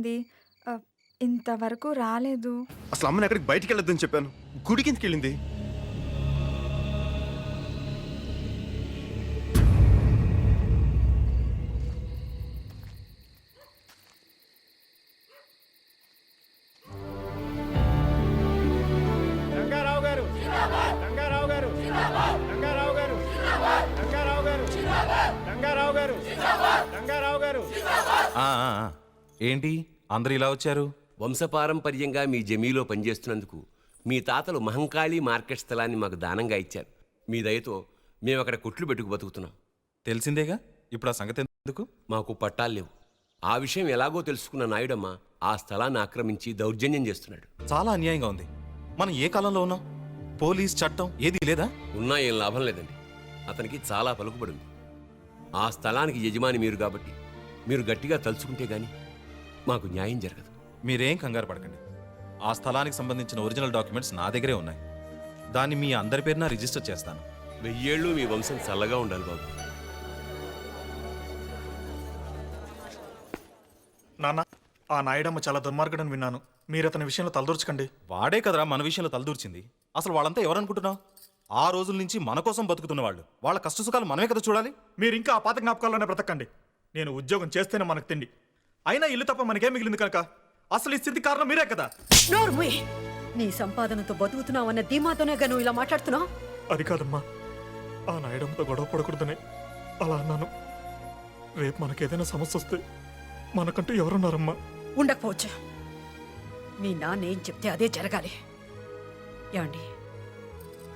అయింది. ఇంతవరకు రాలేదు. అసలు అమ్మని ఎక్కడికి బయటికి వెళ్ళొద్దని చెప్పాను. గుడి కిందకి వెళ్ళింది. రంగారావు గారు, రంగారావు గారు, రంగారావు గారు, రంగారావు గారు, రంగారావు గారు, రంగారావు గారు. ఏంటి అందరు ఇలా వచ్చారు? వంశపారంపర్యంగా మీ జమీలో పనిచేస్తున్నందుకు మీ తాతలు మహంకాళి మార్కెట్ స్థలాన్ని మాకు దానంగా ఇచ్చారు. మీ దయతో మేము అక్కడ కొట్లు పెట్టుకు బతుకుతున్నాం. తెలిసిందేగా, ఇప్పుడు ఆ సంగతి ఎందుకు? మాకు పట్టాలు లేవు. ఆ విషయం ఎలాగో తెలుసుకున్న నాయుడమ్మ ఆ స్థలాన్ని ఆక్రమించి దౌర్జన్యం చేస్తున్నాడు. చాలా అన్యాయంగా ఉంది. మనం ఏ కాలంలో ఉన్నాం? పోలీస్ చట్టం ఏది లేదా? ఉన్నా ఏం లాభం లేదండి. అతనికి చాలా పలుకుబడింది. ఆ స్థలానికి యజమాని మీరు కాబట్టి మీరు గట్టిగా తలుచుకుంటే గాని మాకు న్యాయం జరగదు. మీరేం కంగారు పడకండి. ఆ స్థలానికి సంబంధించిన ఒరిజినల్ డాక్యుమెంట్స్ నా దగ్గరే ఉన్నాయి. దాన్ని మీ అందరి పేరున రిజిస్టర్ చేస్తాను. 1000 ఏళ్ళు మీ వంశం చల్లగా ఉండాలి బాబు. నాన్న, ఆ నాయుడమ్మ చాలా దుర్మార్గుడని విన్నాను. మీరు అతని విషయంలో తలదూర్చకండి. వాడే కదరా మన విషయంలో తలదూర్చింది. అసలు వాళ్ళంతా ఎవరనుకుంటున్నావు? ఆ రోజుల నుంచి మన కోసం బతుకుతున్న వాళ్ళు. వాళ్ళ కష్టసుఖాలు మనమే కదా చూడాలి. మీరు ఇంకా ఆ పాత జ్ఞాపకాల్లోనే బ్రతకండి. నేను ఉద్యోగం చేస్తేనే మనకు తిండి. అయినా ఇల్లు తప్ప మనకేం మిగిలింది కనుక అసలు ఈ స్థితి కారణం మీరే కదా. నోర్మూయ్. నీ సంపాదనతో బతుకుతున్నావన్న ధీమాతోనేగా నువ్వు ఇలా మాట్లాడుతున్నావు? అది కాదమ్మా, ఆ నాయుడంతో గొడవ పడకూడదనే అలా అన్నాను. రేపు మనకేదైనా సమస్య వస్తే మనకంటూ ఎవరున్నారమ్మా? ఉండకపోవచ్చు. మీ నాన్న ఏం చెప్తే అదే జరగాలి. ఏమండి,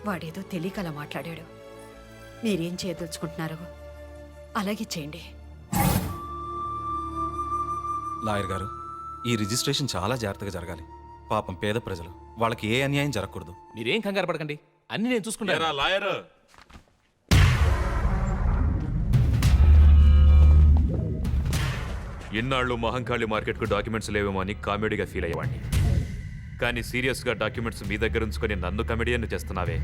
వాడేదో తెలియక అలా మాట్లాడాడు. మీరేం చేయదలుచుకుంటున్నారో అలాగే చేయండి. లాయర్ గారు, ఈ రిజిస్ట్రేషన్ చాలా జాగ్రత్తగా జరగాలి. పాపం పేద ప్రజలు, వాళ్ళకి ఏ అన్యాయం జరగకూడదు. మీరేం కంగారు పడకండి, అన్ని నేను చూసుకుంటా. లాయర్, ఇన్నాళ్ళు మహంకాళి మార్కెట్కు డాక్యుమెంట్స్ లేవేమో అని కామెడీగా ఫీల్ అయ్యేవాడిని. కానీ సీరియస్గా డాక్యుమెంట్స్ మీ దగ్గర ఉంచుకొని నన్ను కమెడియన్ చేస్తున్నావే.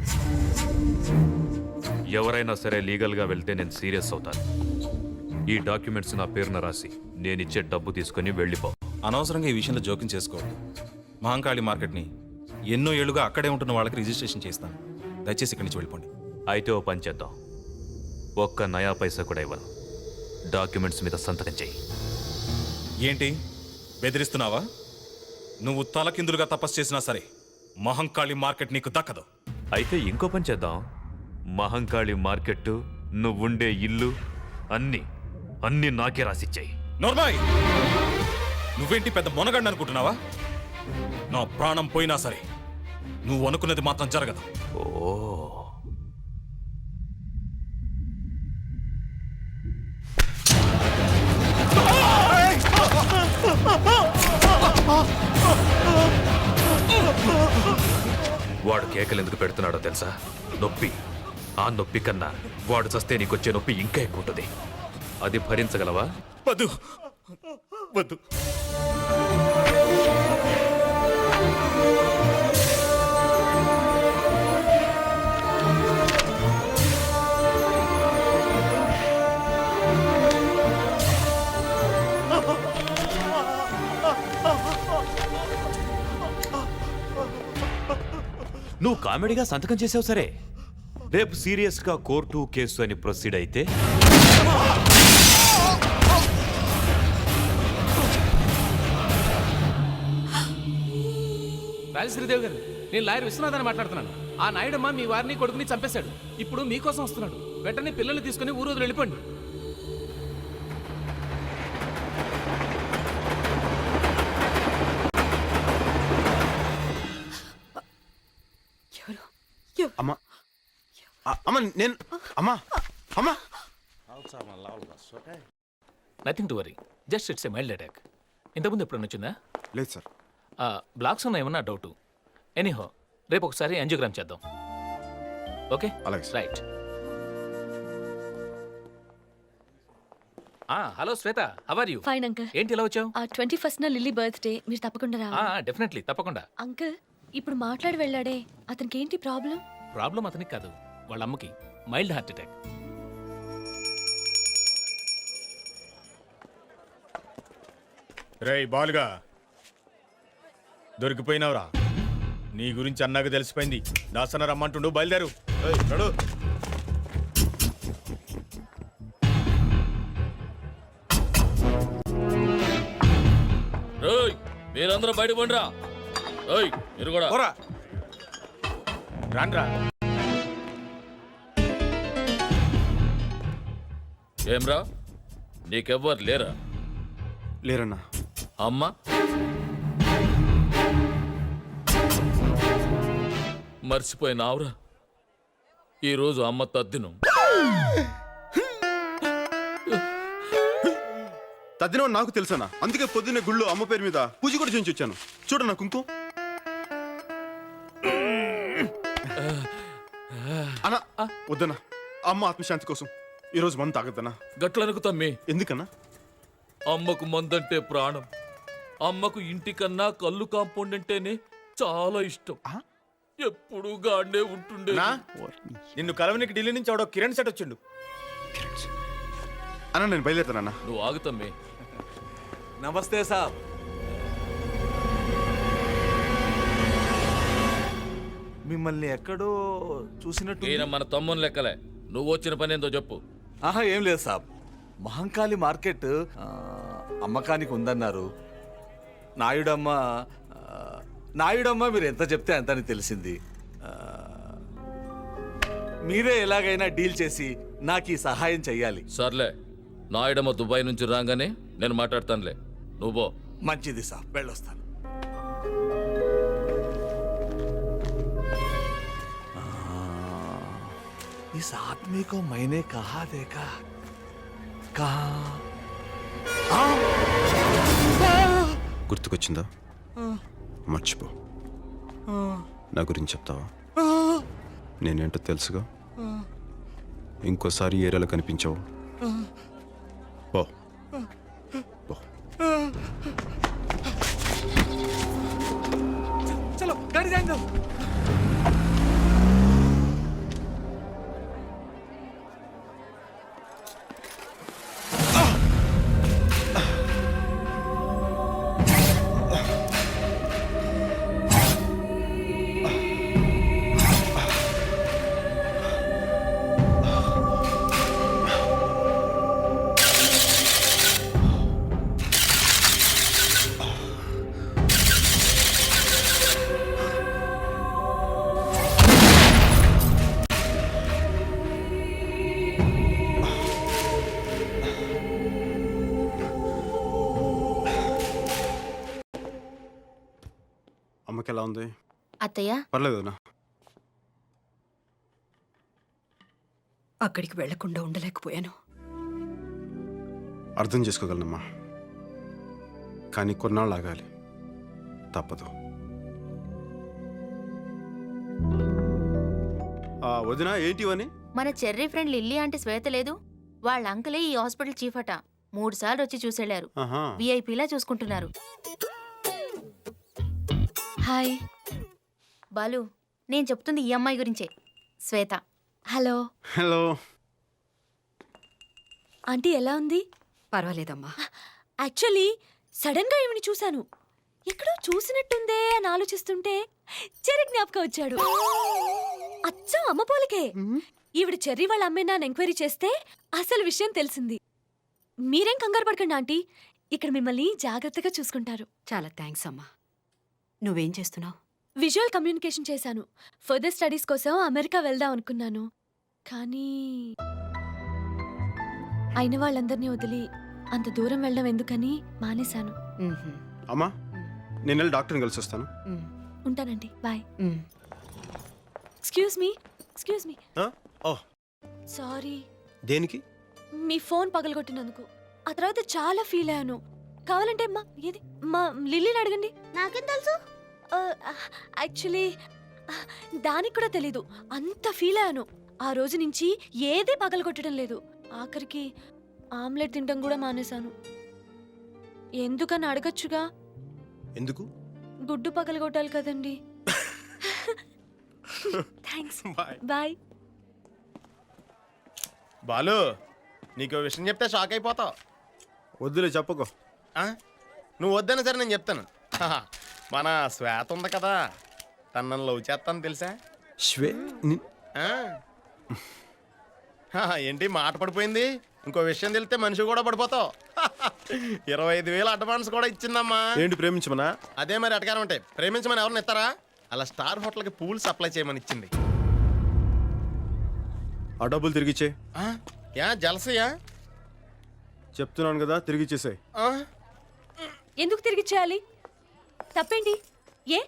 ఎవరైనా సరే లీగల్గా వెళ్తే నేను సీరియస్ అవుతాను. ఈ డాక్యుమెంట్స్ నా పేరున రాసి నేనిచ్చే డబ్బు తీసుకొని వెళ్ళిపో. అనవసరంగా ఈ విషయంలో జోక్యం చేసుకోవద్దు. మహంకాళి మార్కెట్ని ఎన్నో ఏళ్లుగా అక్కడే ఉంటున్న వాళ్ళకి రిజిస్ట్రేషన్ చేస్తాను. దయచేసి ఇక్కడి నుంచి వెళ్ళిపోండి. అయితే ఓ పని చేద్దాం. ఒక్క నయా పైసా కూడా ఇవ్వను. డాక్యుమెంట్స్ మీద సంతకం చెయ్యి. ఏంటి బెదిరిస్తున్నావా? నువ్వు తలకిందులుగా తపస్సు చేసినా సరే మహంకాళి మార్కెట్ నీకు దక్కదు. అయితే ఇంకో పని చేద్దాం. మహంకాళి మార్కెట్, నువ్వుండే ఇల్లు అన్నీ నాకే రాసిచ్చాయి. నోర్మాయ్, నువ్వేంటి పెద్ద మొనగండి అనుకుంటున్నావా? నా ప్రాణం పోయినా సరే నువ్వు అనుకున్నది మాత్రం జరగదు. ఓ, వాడు కేకలు ఎందుకు పెడుతున్నాడో తెలుసా? నొప్పి. ఆ నొప్పి కన్నా వాడు చస్తే నీకొచ్చే నొప్పి ఇంకా ఎక్కువ ఉంటుంది. అది భరించగలవా? వద్దు వద్దు. నువ్వు కామెడీగా సంతకం చేసావు సరే, రేపు సీరియస్గా కోర్టు కేసు అని ప్రొసీడ్ అయితే రాజశ్రీదేవి గారు, నేను లాయర్ విశ్వనాథాన్ని మాట్లాడుతున్నాను. ఆ నాయుడమ్మ మీ వారిని కొడుకుని చంపేశాడు. ఇప్పుడు మీకోసం వస్తున్నాడు. వెంటనే పిల్లల్ని తీసుకుని ఊరు వదిలి వెళ్ళిపోండి. అమ్మా అమ్మా నేను అమ్మా అమ్మా nothing to worry, just it's a mild attack. ఇంతకుముందు ఎప్పుడన్నా వచ్చిందా? లేదు సార్. బ్లాక్స్ ఉన్న ఏమన్నా డౌట్? ఎనీహో, రేపు ఒకసారి యాంజియోగ్రామ్ చేద్దాం. ఓకే, అలాగే right. Hello Shweta, how are you? Fine uncle. ఏంటి ఇలా వచ్చావు? 21st లిల్లీ బర్త్డే, మీరు తప్పకుండా రావాలి. డెఫినెట్లీ, తప్పకుండా. అంకుల్, ఇప్పుడు మాట్లాడి వెళ్ళాడే, అతనికి ఏంటి ప్రాబ్లం? ప్రాబ్లం అతనికి కాదు, వాళ్ళ అమ్మకి మైల్డ్ హార్ట్ అటాక్. రేయ్ బాలుగా దొరికిపోయినావురా. నీ గురించి అన్నాక తెలిసిపోయింది. దాసన రమ్మంటుండు, బయలుదేరు. నడు. మీరందరూ బయట పండిరా. మీరు కూడా పోరా. రాన్రా. ఏమ్రా, నీకెవ్వరు లేరా? లేరన్నా. అమ్మ మర్చిపోయినావురా, ఈరోజు అమ్మ తద్దినం. తద్దినం నాకు తెలుసన్నా. అందుకే పొద్దున్నే గుళ్ళో అమ్మ పేరు మీద పూజ కూడా చేయించి వచ్చాను. చూడన్నా కుంకుమ. అన్నా వద్దన్నా, అమ్మ ఆత్మశాంతి కోసం ఈరోజు మందు తాగద్దన్నా. గట్లనుకు తమ్మి, ఎందుకన్నా? అమ్మకు మందంటే ప్రాణం. అమ్మకు ఇంటికన్నా కళ్ళు కాంపౌండ్ అంటేనే చాలా ఇష్టం. ఎప్పుడు గాడే ఉంటుండే. నిన్ను కలవనికి ఢిల్లీ నుంచి ఆవిడ కిరణ్ సెట్ వచ్చిండు. అన్నా నేను బయలుదేరుతానన్నా. నువ్వు ఆగుతమ్మి. నమస్తే సాబ్. మిమ్మల్ని ఎక్కడో చూసినట్టు. ఈయన మన తమ్ముని లెక్కలే. నువ్వు వచ్చిన పని ఏందో చెప్పు. ఆహా, ఏం లేదు సాబ్. మహంకాళి మార్కెట్ అమ్మకానికి ఉందన్నారు. నాయుడమ్మ మీరు ఎంత చెప్తే అంతని తెలిసింది. మీరే ఎలాగైనా డీల్ చేసి నాకు ఈ సహాయం చెయ్యాలి. సర్లే, నాయుడమ్మ దుబాయ్ నుంచి రాగానే నేను మాట్లాడతానులే. నువ్వు పో. మంచిది సాబ్, వెళ్ళొస్తాను. इस आदमी को मैंने कहा देखा, कहा గుర్తుకొచ్చిందా? మర్చిపో. నా గురించి చెప్తావా? నేనేంటో తెలుసుగా. ఇంకోసారి ఏరియాలో కనిపించావు. పో పో. चलो गाड़ी जाएंगे. అమ్మకి ఎలా ఉంది? అత్తయ్య, పర్లేదునా? అక్కడికి వెళ్లకుండా ఉండలేకపోయాను. అర్థం చేసుకోగలనమ్మా, కానీ కొన్నాళ్ళు ఆగాలి. తప్పదు. వదిన ఏంటివని? మన చెర్రీ ఫ్రెండ్ లిల్లీ ఆంటీ శ్వేత లేదు, వాళ్ళ అంకలే ఈ హాస్పిటల్ చీఫ్ అట. 3 సార్లు వచ్చి చూసెళ్లారు. విఐపీలా చూసుకుంటున్నారు. హాయ్ బాలు, నేను చెప్తుంది ఈ అమ్మాయి గురించే, శ్వేత. హలో. హలో ఆంటీ, ఎలా ఉంది? పర్వాలేదమ్మా. యాక్చువల్లీ సడన్ గా ఈవిని చూశాను. ఎక్కడో చూసినట్టుందే అని ఆలోచిస్తుంటే చెర్రీ జ్ఞాపకం వచ్చాడు. అచ్చం అమ్మ పోలికే. ఈవిడ చెర్రీ వాళ్ళ అమ్మేనా అని ఎంక్వైరీ చేస్తే అసలు విషయం తెలిసింది. మీరేం కంగారు పడకండి ఆంటీ, ఇక్కడ మిమ్మల్ని జాగ్రత్తగా చూసుకుంటారు. చాలా థ్యాంక్స్ అమ్మా. నువ్వేం చేస్తున్నావు? విజువల్ కమ్యూనికేషన్ చేశాను. ఫర్దర్ స్టడీస్ కోసం అమెరికా వెళ్దాం అనుకున్నాను, కానీ అయిన వాళ్ళందరినీ వదిలి అంత దూరం వెళ్ళడం ఎందుకని మానేశాను. అమ్మా, నేను వెళ్ళి డాక్టర్ని కలిసి వస్తాను. ఉంటానండి, బాయ్. Excuse me. సారీ. దేనికి? మీ ఫోన్ పగలగొట్టినందుకు. ఆ తర్వాత చాలా ఫీల్ అయ్యాను. కావాలంటే మా లిల్లీని అడగండి. నాకేం తెలుసు? యాక్చువల్లీ దానికి కూడా తెలీదు. అంత ఫీల్ అయ్యాను. ఆ రోజు నుంచి ఏదీ పగలగొట్టడం లేదు. ఆఖరికి ఆమ్లెట్ తినడం కూడా మానేశాను. ఎందుకని అడగచ్చుగా. ఎందుకు? గుడ్డు పగలగొట్టాలి కదండి. Thanks, bye. బాలు, నీకు విషయం చెప్తే షాక్ అయిపోతావు. వద్దులే, చెప్పకో. నువ్వు వద్దనే సరే నేను చెప్తాను. మన శ్వేత ఉంది కదా, తనను లవ్ చేస్తాను తెలుసా? ఆ. ఏంటి మాట పడిపోయింది? ఇంకో విషయం తెలిస్తే మనిషి కూడా పడిపోతావు. 25,000 అడ్వాన్స్ కూడా ఇచ్చిందమ్మా. ఏంటి ప్రేమించమనా? అదే మరి అటకారం ఉంటాయి. ప్రేమించమని ఎవరిని ఇస్తారా? అలా స్టార్ హోటల్కి పూలు సప్లై చేయమని ఇచ్చింది. ఆ డబ్బులు తిరిగిచ్చే. యా జలసయా? చెప్తున్నాను కదా, తిరిగిచ్చేసాయి. ఎందుకు తిరిగి చేయాలి? తప్పేంటి? ఏ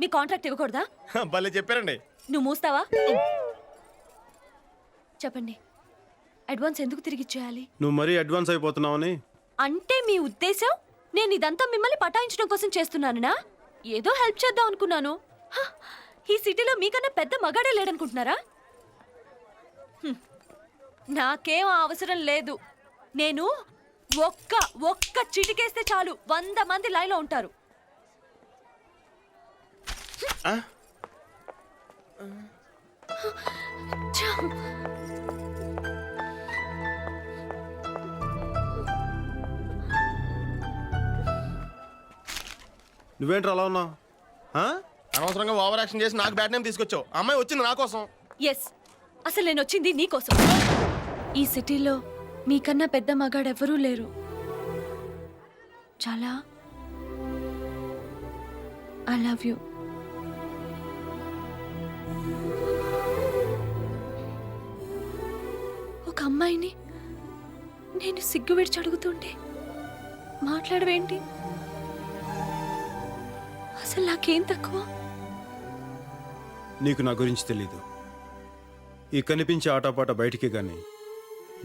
మీ కాంట్రాక్ట్ ఇవ్వకూడదా? భలే చెప్పారండి. నువ్వు మూస్తావా? చెప్పండి, అడ్వాన్స్ ఎందుకు తిరిగి చేయాలి? నువ్వు మరీ అడ్వాన్స్ అయిపోతున్నావని. అంటే మీ ఉద్దేశం నేను ఇదంతా మిమ్మల్ని పటాయించడం కోసం చేస్తున్నానునా? ఏదో హెల్ప్ చేద్దాం అనుకున్నాను. హ, ఈ సిటీలో మీకన్నా పెద్ద మగాడే లేడనుకుంటున్నారా? నాకేం అవసరం లేదు. నేను ఒక్క చిటికేస్తే చాలు 100 మంది లైన్లో ఉంటారు. నువ్వేంట్రా అలా ఉన్నావు? అనవసరంగా ఓవర్ యాక్షన్ చేసి నాకు బ్యాడ్ నేమ్ తీసుకొచ్చావు. అమ్మాయి వచ్చింది నా కోసం. ఎస్, అసలు నేను వచ్చింది నీకోసం. ఈ సిటీలో మీకన్నా పెద్ద మగాడెవరూ లేరు. చాలా ఐ లవ్ యూ. ఒక అమ్మాయిని నేను సిగ్గు విడిచి అడుగుతుంటే మాట్లాడవేంటి? అసలు నాకేం తక్కువ? నీకు నా గురించి తెలీదు. ఈ కనిపించే ఆటపాట బయటికి కానీ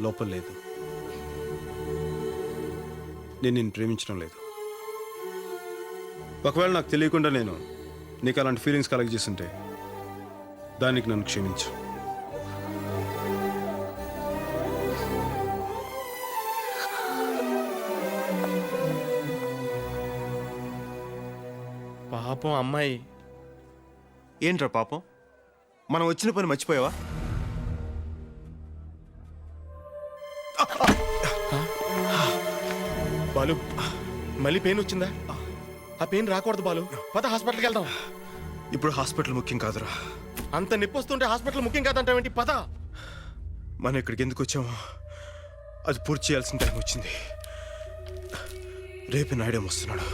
లోపల లేదు. నేను నిన్ను ప్రేమించడం లేదు. ఒకవేళ నాకు తెలియకుండా నేను నీకు అలాంటి ఫీలింగ్స్ కలగజేస్తుంటే దానికి నన్ను క్షమించు. పాపం అమ్మాయి. ఏంట్రా పాపం? మనం వచ్చిన పని మర్చిపోయావా? బాలు, మళ్ళీ పెయిన్ వచ్చిందా? ఆ పెయిన్ రాకూడదు బాలు. పద హాస్పిటల్కి వెళ్దాం. ఇప్పుడు హాస్పిటల్ ముఖ్యం కాదురా. అంత నొప్పి వస్తుంటే హాస్పిటల్ ముఖ్యం కాదంటావేంటి? పద. మనం ఇక్కడికి ఎందుకు వచ్చామో అది పూర్తి చేయాల్సిన టైం వచ్చింది. రేపు నాయుడు వస్తున్నాడు.